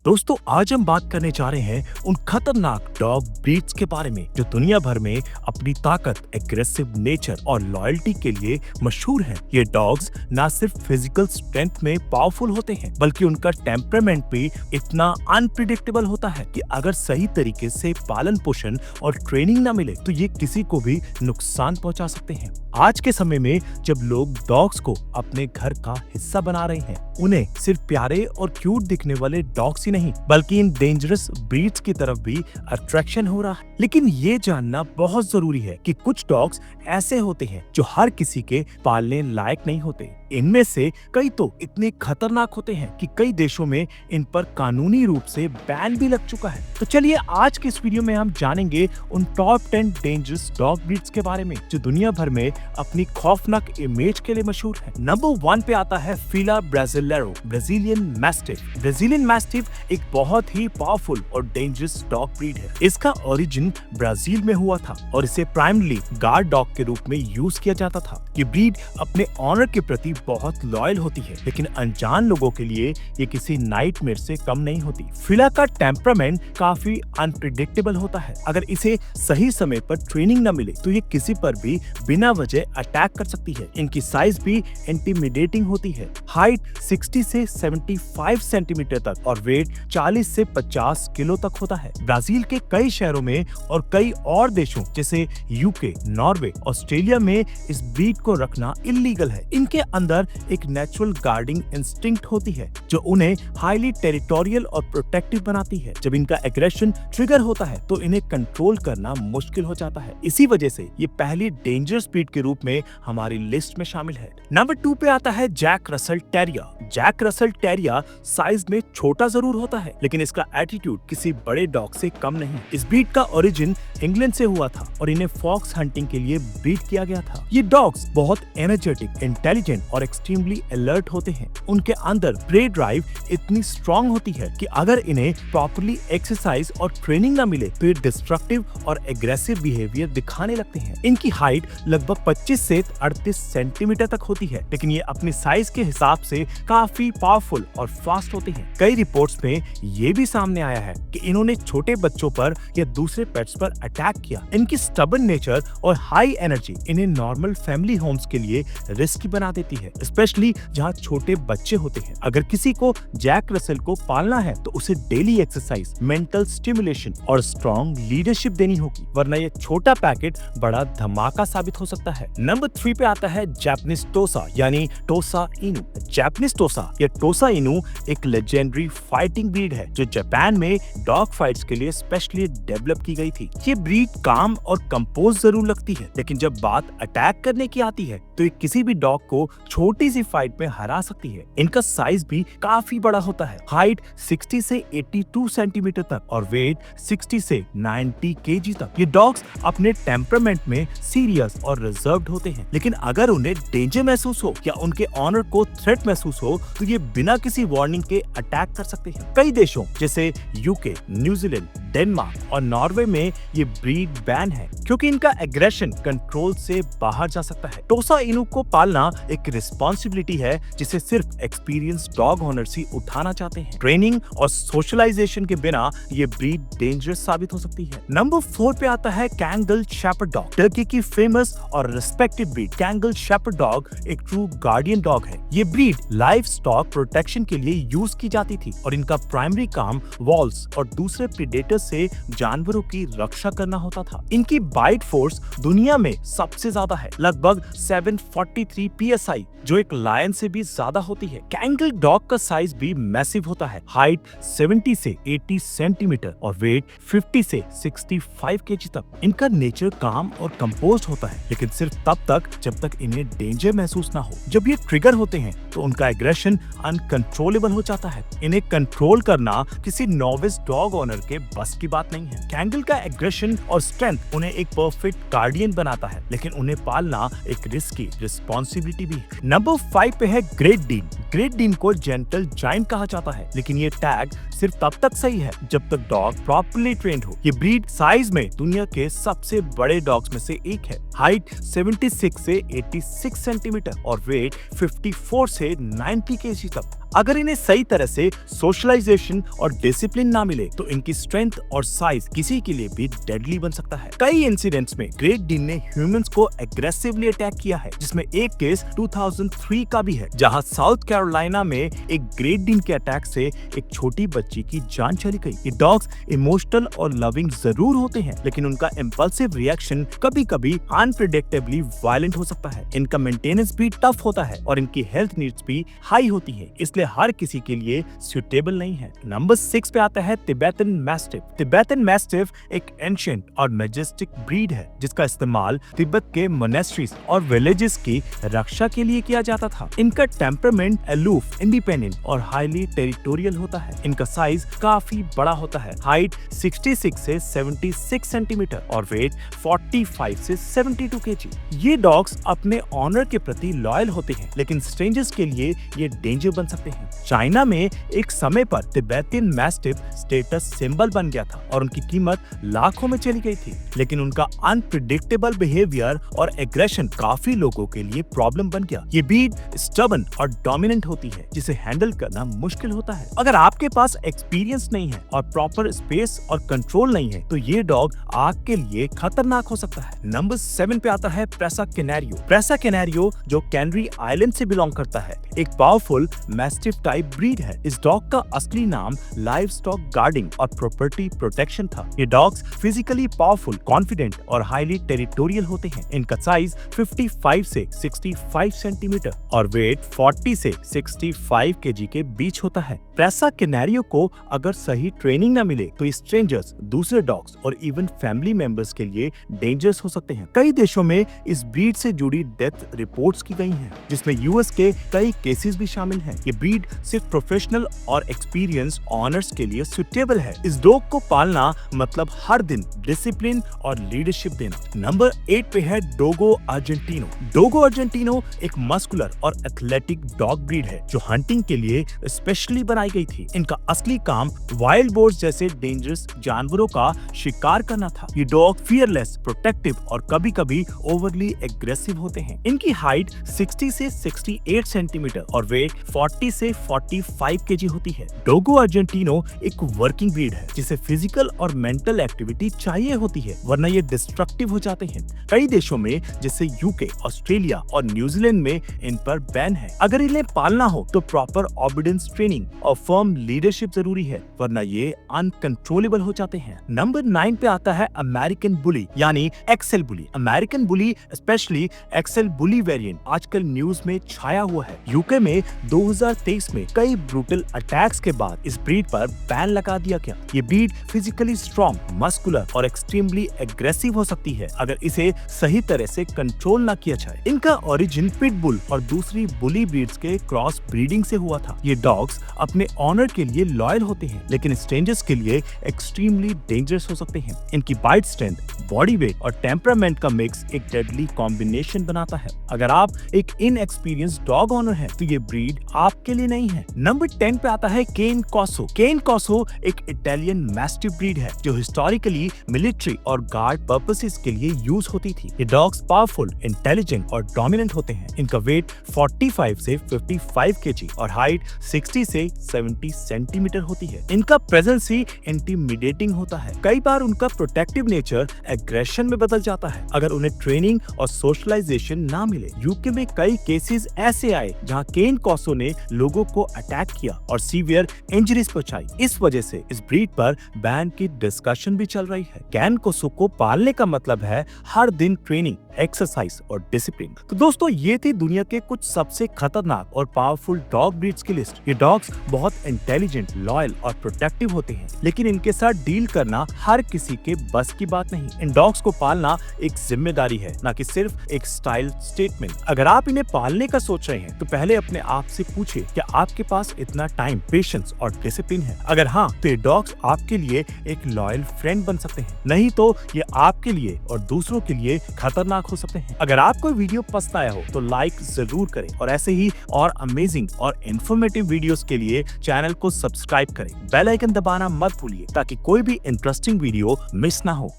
दोस्तों आज हम बात करने जा रहे हैं उन खतरनाक डॉग ब्रीड्स के बारे में जो दुनिया भर में अपनी ताकत, एग्रेसिव नेचर और लॉयल्टी के लिए मशहूर हैं। ये डॉग्स ना सिर्फ फिजिकल स्ट्रेंथ में पावरफुल होते हैं बल्कि उनका टेम्परामेंट भी इतना अनप्रिडिक्टेबल होता है कि अगर सही तरीके से पालन पोषण और ट्रेनिंग ना मिले तो ये किसी को भी नुकसान पहुंचा सकते हैं। आज के समय में जब लोग डॉग्स को अपने घर का हिस्सा बना रहे हैं, उन्हें सिर्फ प्यारे और क्यूट दिखने वाले डॉग्स ही नहीं बल्कि इन डेंजरस ब्रीड्स की तरफ भी अट्रैक्शन हो रहा है। लेकिन ये जानना बहुत जरूरी है कि कुछ डॉग्स ऐसे होते हैं जो हर किसी के पालने लायक नहीं होते। इनमें से कई तो इतने खतरनाक होते हैं कि कई देशों में इन पर कानूनी रूप से बैन भी लग चुका है। तो चलिए आज के इस वीडियो में हम जानेंगे उन टॉप 10 डेंजरस डॉग ब्रीड्स के बारे में जो दुनिया भर में अपनी खौफनाक इमेज के लिए मशहूर है। नंबर 1 पे आता है फीला ब्राजीलेरो, ब्राजीलियन मैस्टिफ। ब्राजीलियन मैस्टिफ एक बहुत ही पावरफुल और डेंजरस डॉग ब्रीड है। इसका ओरिजिन ब्राजील में हुआ था और इसे प्राइमरली गार्ड डॉग के रूप में यूज किया जाता था। ये ब्रीड अपने ऑनर के प्रति बहुत लॉयल होती है, लेकिन अनजान लोगों के लिए ये किसी नाइटमेयर से कम नहीं होती। फिला का टेम्परामेंट काफी अनप्रिडिक्टेबल होता है। अगर इसे सही समय पर ट्रेनिंग न मिले तो ये किसी पर भी बिना वजह अटैक कर सकती है। इनकी साइज भी इंटिमिडेटिंग होती है। हाइट 60 से 75 सेंटीमीटर तक और वेट 40 से 50 किलो तक होता है। ब्राजील के कई शहरों में और कई और देशों जैसे यूके, नॉर्वे, ऑस्ट्रेलिया में इस ब्रीड को रखना इलीगल है। इनके अंदर एक नेचुरल गार्डिंग इंस्टिंक्ट होती है जो उन्हें हाईली टेरिटोरियल और प्रोटेक्टिव बनाती है। जब इनका एग्रेशन ट्रिगर होता है तो इन्हें कंट्रोल करना मुश्किल हो जाता है। इसी वजह से ये पहली डेंजरस ब्रीड के रूप में हमारी लिस्ट में शामिल है। नंबर 2 पे आता है Jack Russell terrier. Jack Russell terrier size में छोटा जरूर होता है लेकिन इसका एटीट्यूड किसी बड़े डॉग से कम नहीं। इस ब्रीड का ओरिजिन इंग्लैंड से हुआ था और इन्हें फॉक्स हंटिंग के लिए ब्रीड किया गया था। ये डॉग्स बहुत एनर्जेटिक, इंटेलिजेंट और एक्सट्रीमली अलर्ट होते हैं। उनके अंदर प्रे ड्राइव इतनी स्ट्रॉन्ग होती है कि अगर इन्हें प्रॉपर्ली एक्सरसाइज और ट्रेनिंग न मिले तो ये डिस्ट्रक्टिव और एग्रेसिव बिहेवियर दिखाने लगते हैं। इनकी हाइट लगभग 25 से 38 सेंटीमीटर तक होती है, लेकिन ये अपनी साइज के हिसाब से काफी पावरफुल और फास्ट होते हैं। कई रिपोर्ट्स में ये भी सामने आया है कि इन्होंने छोटे बच्चों पर या दूसरे पेट्स पर अटैक किया। इनकी स्टबर्न नेचर और हाई एनर्जी इन्हें नॉर्मल फैमिली होम्स के लिए रिस्की बना देती है, स्पेशली जहाँ छोटे बच्चे होते हैं। अगर किसी को जैक रसेल को पालना है तो उसे डेली एक्सरसाइज, मेंटल स्टिमुलेशन और स्ट्रॉन्ग लीडरशिप देनी होगी, वरना ये छोटा पैकेट बड़ा धमाका साबित हो सकता है। नंबर 3 पे आता है जापानीज टोसा यानी टोसा इनू। जापानीज टोसा या टोसा इनू एक लेजेंडरी फाइटिंग ब्रीड है जो जापान में डॉग फाइट्स के लिए स्पेशली डेवलप की गई थी। ये ब्रीड काम और कंपोज जरूर लगती है, लेकिन जब बात अटैक करने की आती है तो ये किसी भी डॉग को छोटी सी फाइट में हरा सकती है। इनका साइज भी काफी बड़ा होता है। हाइट 60 से 82 सेंटीमीटर तक और वेट 60 से 90 केजी तक। ये डॉग्स अपने टेम्परामेंट में सीरियस और रिजर्व्ड होते हैं, लेकिन अगर उन्हें डेंजर महसूस हो या उनके ऑनर को थ्रेट महसूस हो तो ये बिना किसी वार्निंग के अटैक कर सकते हैं। कई देशों जैसे यूके, न्यूजीलैंड, डेनमार्क और नॉर्वे में ये ब्रीड बैन है क्योंकि इनका एग्रेशन कंट्रोल से बाहर जा सकता है। टोसा इनू को पालना एक रिस्पॉन्सिबिलिटी है जिसे सिर्फ एक्सपीरियंस डॉग ओनर्स ही उठाना चाहते हैं। ट्रेनिंग और सोशलाइजेशन के बिना ये ब्रीड डेंजरस साबित हो सकती है। नंबर 4 पे आता है कैंगल शेपर्ड डॉग। टर्की की फेमस और respected breed Kangal shepherd dog एक ट्रू गार्डियन डॉग है। ये ब्रीड लाइव स्टॉक प्रोटेक्शन के लिए यूज की जाती थी और इनका प्राइमरी काम वॉल्स और दूसरे प्रीडेटर्स से जानवरों की रक्षा करना होता था। इनकी बाइट फोर्स दुनिया में सबसे ज्यादा है, लगभग 743 psi, जो एक लायन से भी ज्यादा होती है। कैंगल डॉग का साइज भी मैसिव होता है। हाइट 70 से 80 सेंटीमीटर और वेट 50 से 65 केजी तक। इनका नेचर काम और कंपोज्ड होता है, लेकिन सिर्फ तब तक जब तक इन्हें डेंजर महसूस ना हो। जब ये ट्रिगर होते हैं तो उनका एग्रेशन अनकंट्रोलेबल हो जाता है। इन्हें कंट्रोल करना किसी नोविस डॉग ओनर के बस की बात नहीं है। कैंगल का एग्रेशन और स्ट्रेंथ उन्हें एक परफेक्ट गार्डियन बनाता है, लेकिन उन्हें पालना एक रिस्की रिस्पॉन्सिबिलिटी भी है। नंबर 5 पे है ग्रेट डीन। ग्रेट डीन को जेंटल जायंट कहा जाता है, लेकिन ये टैग सिर्फ तब तक सही है जब तक डॉग प्रॉपर्ली ट्रेन्ड हो। ये ब्रीड साइज में दुनिया के सबसे बड़े डॉग्स में से एक है। हाइट 76 से 86 सेंटीमीटर और वेट 54 से 90 केजी तक। अगर इन्हें सही तरह से सोशलाइजेशन और डिसिप्लिन ना मिले तो इनकी स्ट्रेंथ और साइज किसी के लिए भी डेडली बन सकता है। कई इंसिडेंट्स में ग्रेट डेन ने ह्यूमंस को एग्रेसिवली अटैक किया है, जिसमें एक केस 2003 का भी है, जहां साउथ कैरोलिना में एक ग्रेट डेन के अटैक से एक छोटी बच्ची की जान चली गई। ये डॉग्स इमोशनल और लविंग जरूर होते हैं, लेकिन उनका इम्पल्सिव रिएक्शन कभी-कभी अनप्रेडिक्टेबली वायलेंट हो सकता है। इनका मेंटेनेंस भी टफ होता है और इनकी हेल्थ नीड्स भी हाई होती है, इसलिए हर किसी के लिए सुटेबल नहीं है। नंबर 6 पे आता है तिब्बतन मैस्टिफ। तिब्बतन मैस्टिफ एक एंशिएंट और मैजेस्टिक ब्रीड है, जिसका इस्तेमाल तिब्बत के मोनेस्ट्रीज और विलेजेस की रक्षा के लिए किया जाता था। इनका टेम्परामेंट अलूफ, इंडिपेंडेंट और हाईली टेरिटोरियल होता है। इनका साइज काफी बड़ा होता है, हाइट 66 से 76 सेंटीमीटर और वेट 45 से 72 केजी। ये डॉग्स अपने ऑनर के प्रति लॉयल होते हैं, लेकिन स्ट्रेंजर्स के लिए ये डेंजर बन सकते हैं। चाइना में एक समय पर तिब्बतन मैस्टिफ स्टेटस सिंबल बन गया था और उनकी कीमत लाखों में चली गई थी, लेकिन उनका अनप्रिडिक्टेबल बिहेवियर और एग्रेशन काफी लोगों के लिए प्रॉब्लम बन गया। ये ब्रीड स्टबर्न और डोमिनेंट होती है, जिसे हैंडल करना मुश्किल होता है। अगर आपके पास एक्सपीरियंस नहीं है और प्रॉपर स्पेस और कंट्रोल नहीं है, तो ये डॉग आपके लिए खतरनाक हो सकता है। नंबर 7 पे आता है प्रेसा कैनारियो। प्रेसा कैनारियो, जो कैनरी आइलैंड से बिलोंग करता है, एक पावरफुल मैस्टिफ टाइप ब्रीड है। इस डॉग का असली नाम लाइव स्टॉक गार्डिंग और प्रॉपर्टी प्रोटेक्शन था। ये डॉग्स फिजिकली पावरफुल, कॉन्फिडेंट और हाईली टेरिटोरियल होते हैं। इनका साइज 55 से 65 सेंटीमीटर और वेट 40 से 65 केजी के बीच होता है। प्रेसा कैनारियो को अगर सही ट्रेनिंग न मिले तो स्ट्रेंजर्स, दूसरे डॉग्स और इवन फैमिली मेंबर्स के लिए डेंजरस हो सकते हैं। कई देशों में इस ब्रीड से जुड़ी डेथ रिपोर्ट्स की गई हैं, जिसमें यूएस के कई केसेस भी शामिल हैं। ये ब्रीड सिर्फ प्रोफेशनल और एक्सपीरियंस ऑनर्स के लिए सुटेबल है। इस डॉग को पालना मतलब हर दिन डिसिप्लिन और लीडरशिप देना। नंबर 8 पे है डोगो अर्जेंटिनो। डोगो अर्जेंटिनो एक मस्कुलर और एथलेटिक डॉग ब्रीड है, जो हंटिंग के लिए स्पेशली बनाई गई थी। इनका असली काम वाइल्ड बोर्स जैसे डेंजरस जानवरों का शिकार करना था। ये डॉग फियरलेस, प्रोटेक्टिव और कभी-कभी ओवरली एग्रेसिव होते हैं। इनकी हाइट 60 से 68 सेंटीमीटर और वेट 40 से 45 केजी होती है। डोगो अर्जेंटिनो एक वर्किंग ब्रीड है, जिसे फिजिकल और मेंटल एक्टिविटी चाहिए होती है, वरना ये डिस्ट्रक्टिव हो जाते हैं। कई देशों में जैसे यूके, ऑस्ट्रेलिया और न्यूजीलैंड में इन पर बैन है। अगर इन्हें पालना हो तो प्रॉपर ऑबिडेंस ट्रेनिंग और फर्म लीडरशिप जरूरी है, वरना ये अनकंट्रोलेबल हो जाते हैं। नंबर 9 पे आता है अमेरिकन बुली यानी एक्सेल बुली। अमेरिकन बुली, स्पेशली एक्सेल बुली वेरिएंट, आजकल न्यूज में छाया हुआ है। यूके में 2023 में कई ब्रूटल अटैक्स के बाद इस ब्रीड पर बैन लगा दिया गया। ये ब्रीड फिजिकली स्ट्रॉन्ग, मस्कुलर और एक्सट्रीमली एग्रेसिव हो सकती है अगर इसे सही तरह से कंट्रोल ना किया जाए। इनका ओरिजिन पिटबुल और दूसरी बुली ब्रीड्स के क्रॉस ब्रीडिंग से हुआ था। ये डॉग्स अपने ऑनर के लिए लॉयल होते हैं, लेकिन स्ट्रेंजर्स के लिए एक्सट्रीमली डेंजरस हो सकते हैं। इनकी बाइट स्ट्रेंथ, बॉडी वेट और टेम्परामेंट का मिक्स एक डेडली कॉम्बिनेशन बनाता है। अगर आप एक इनएक्सपीरियंस्ड डॉग ऑनर हैं, तो ये ब्रीड आपके लिए नहीं है। नंबर 10 पे आता है केन कॉर्सो। केन कॉर्सो एक इटालियन मैस्टिफ ब्रीड है, जो हिस्टोरिकली मिलिट्री और गार्ड पर्पसेस के लिए यूज होती थी। ये डॉग्स पावरफुल, इंटेलिजेंट और डोमिनेंट होते हैं। इनका वेट 45 से 55 केजी और हाइट 60 से 70 सेंटीमीटर होती है। इनका प्रेजेंस ही इंटिमिडेटिंग होता है। कई बार उनका प्रोटेक्टिव नेचर एग्रेशन में बदल जाता है अगर उन्हें ट्रेनिंग और सोशलाइजेशन ना मिले। यूके में कई केसेस ऐसे आए जहां केन कॉर्सो ने लोगों को अटैक किया और सीवियर इंजरीज पहुंचाई। इस वजह से इस ब्रीड पर बैन की डिस्कशन भी चल रही है। केन कॉर्सो को पालने का मतलब है हर दिन ट्रेनिंग, एक्सरसाइज और डिसिप्लिन। तो दोस्तों, ये थी दुनिया के कुछ सबसे खतरनाक और पावरफुल डॉग ब्रीड्स की लिस्ट। ये डॉग्स बहुत इंटेलिजेंट, लॉयल और प्रोटेक्टिव होते हैं, लेकिन इनके साथ डील करना हर किसी के बस की बात नहीं। इन डॉग्स को पालना एक जिम्मेदारी है, ना कि सिर्फ एक स्टाइल स्टेटमेंट। अगर आप इन्हें पालने का सोच रहे हैं, तो पहले अपने आप से पूछिए क्या आपके पास इतना टाइम, पेशेंस और डिसिप्लिन है। अगर हाँ, तो ये डॉग्स आपके लिए एक लॉयल फ्रेंड बन सकते हैं, नहीं तो ये आपके लिए और दूसरों के लिए खतरनाक हो सकते हैं। अगर आपको वीडियो पसंद आया हो तो लाइक जरूर करें और ऐसे ही और अमेजिंग और इंफॉर्मेटिव वीडियोस के लिए चैनल को सब्सक्राइब करें। बेल आइकन दबाना मत भूलिए ताकि कोई भी इंटरेस्टिंग वीडियो मिस ना हो।